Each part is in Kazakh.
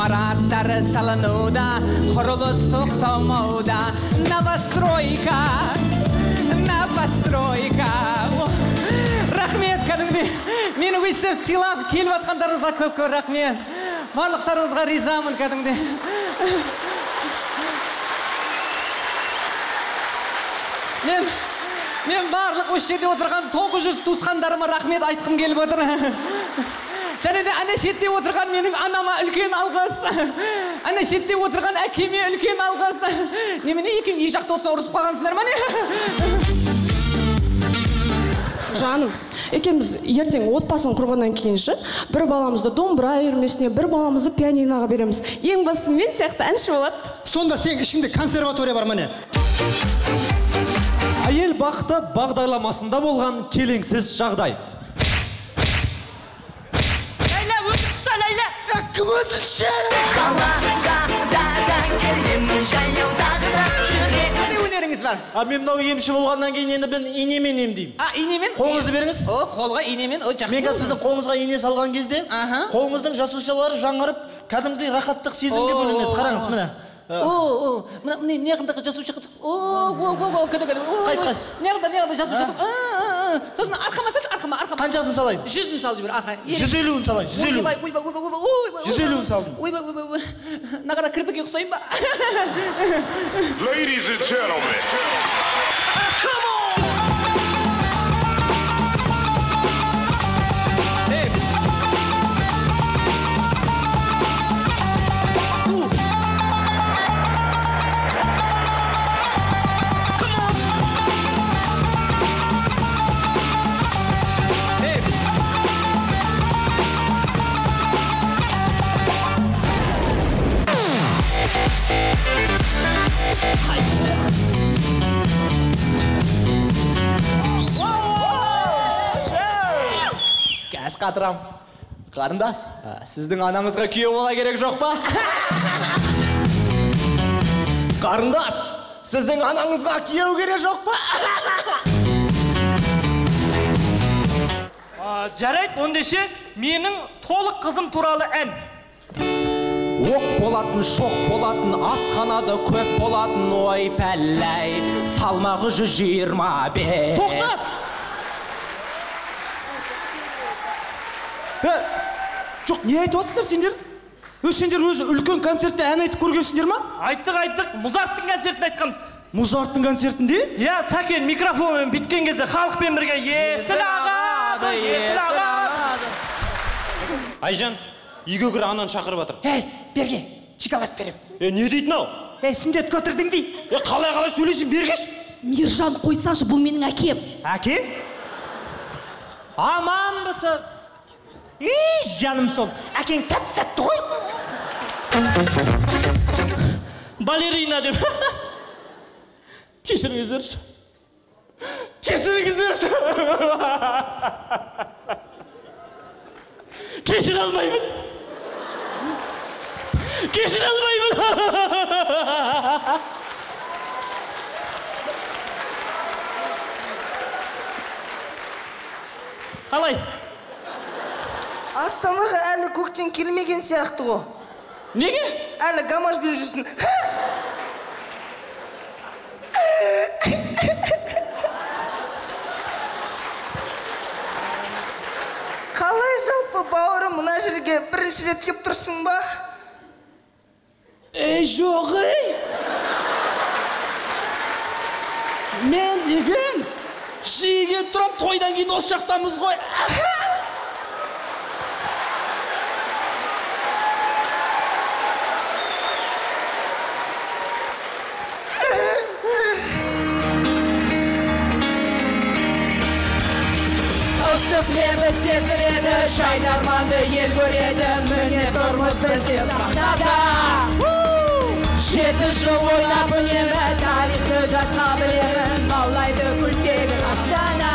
ғимараттары салынуда, құрылыс тоқтамауда. Новостройка, новостройка. Рахмет, кәдімгідей. Мені өйстіп сыйлап келіп атқандарыңызға көп-көп рахмет. Барлықтарыңызға ризамын, кәдімгідей. Мен барлық осы жерде отырған 900 туысқандарыма рахмет айтқым келіп отыр. Және де ана шетте отырған менің анама үлкен алғыс. Ана шетте отырған әкеме үлкен алғыс. Немене екеуің үй жақта отырса ұрысып қалғансыңдар ма не? Жаным, екеуміз ертең отбасын құрғаннан кейінші, бір баламызды домбыра үйірмесіне, бір баламызды пианиноға береміз. Ең бастысы мен сияқты әнші болады. Сонда сен ішіңде консерватория бар міне. Әйел бақыты бағдарламасында болған келеңсіз жағдай. Ләйлә, өтіп ұста, Ләйлә! Кім өзінше? Қандай өнеріңіз бар? Мен мынау емші болғаннан кейін енді мен инемен емдеймін. Инемен? Қолыңызды беріңіз. Қолға инемен, жақсы. Мен сіздің қолыңызға ине салған кезде, қолыңыздың жасушалары жаңарып, кәдімгідей рахаттық сезімге бөлінесіз. Қараңыз, міне. Не қандай жасуша қытықсыз? Қайсы? Не қандай жасуша қытық? Сосын арқама салшы, арқама. Қаншасын салайын? 100-ін салып жібер, арқа. 150-ін салайын, 150-ін. 150-ін салдым. Нағара кірпіге ұқсайын ба? Ladies and gentlemen. Come on! Кәс қатырам. Қарындас, сіздің анаңызға күйеу бола керек жоқ па? Қарындас, сіздің анаңызға күйеу керек жоқ па? Жарайды, ондеше, менің толық қызым туралы ән. Оқ болатын, шоқ болатын, асханада көп болатын, ой пәлләй, салмағы 125. Тоқтат! Жоқ, не айтып атсыңдар сендер? Сендер өзі үлкен концертте ән айтып көргенсіңдер ма? Айттық, Музарттың концертін айтқанбыз. Музарттың концертінде? Я, Сәкен микрофонмен біткен кезде халықпен бірге есіл ағады, есіл ағады. Айжан, үйге кіре ананы шақырып жатыр. Берге, шоколад берем. Не дейді мынау? Сүндет көтірдің дейді. Қалай сөйлесін, бергеш? Мержан, қойсашы, бұл менің әкем. Әке? Аманбысыз? Жаным сол, әкең тәп-тәтті ғой. Балерина деп. Кешіріңіздерші. Кешіріңіздерші. Кешіре алмаймын. Кешіре алмаймын. Қалай? Астанаға әлі көктен келмеген сияқты ғой. Неге? Әлі гамаш беріп жүрсің. Қалай жалпы бауырым мына жерге бірінші рет кеп тұрсың ба? Жоқ, мен деген жиге тұрам, тойдан кейін осы жақтамыз ғой. Ыстық лебі сезіледі, шайдарманды ел көреді, міне тұрмыз бізде сахнада. 7 жыл ойнап үнемі, тарихты жатқа білемін, маулайды күлтегін Астана.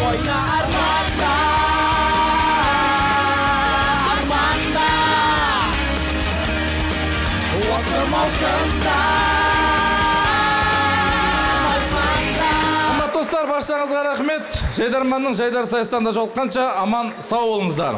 Ойна арманда, арманда, осы маусымда. Достар, баршаңызға рахмет. Жайдарманның жайдар сайыстанда жолыққанша аман сау болыңыздар.